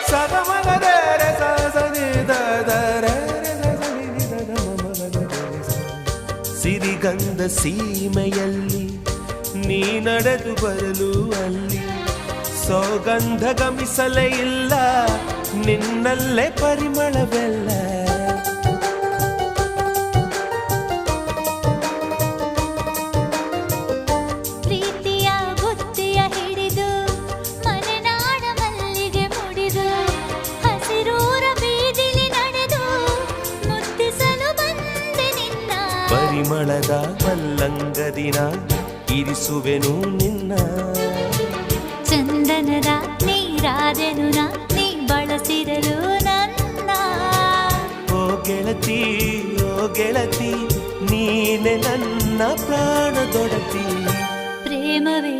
ಸಗಮಗರೆ ಸಿರಿಗಂಧ ಸೀಮೆಯಲ್ಲಿ ನೀ ನಡೆದು ಬರಲು ಅಲ್ಲಿ ಸೌಗಂಧ ಗಮಿಸಲೇ ಇಲ್ಲ ನಿನ್ನಲ್ಲೇ ಪರಿಮಳವೆಲ್ಲ ಪ್ರೀತಿಯ ಬುತ್ತಿಯ ಹಿಡಿದು ಮಲೆನಾಡ ಮಲ್ಲಿಗೆ ಮುಡಿದು ಹಸಿರೂರ ಬೀದಿಲಿ ನಡೆದು ಮುತ್ತಿಸಲು ಬಂದೆ ನಿನ್ನ ಪರಿಮಳದ ಮಲ್ಲಂಗದಿನ ಇರಿಸುವೆನು ನಿನ್ನ ಚಂದನದ ನೀರಾದೆನು ನೀ ಬಳಸಿರಲು ನನ್ನ ಓ ಗೆಳತಿ ಓ ಗೆಳತಿ ನೀನೆ ನನ್ನ ಪ್ರಾಣದೊಡತಿ ಪ್ರೇಮವೇ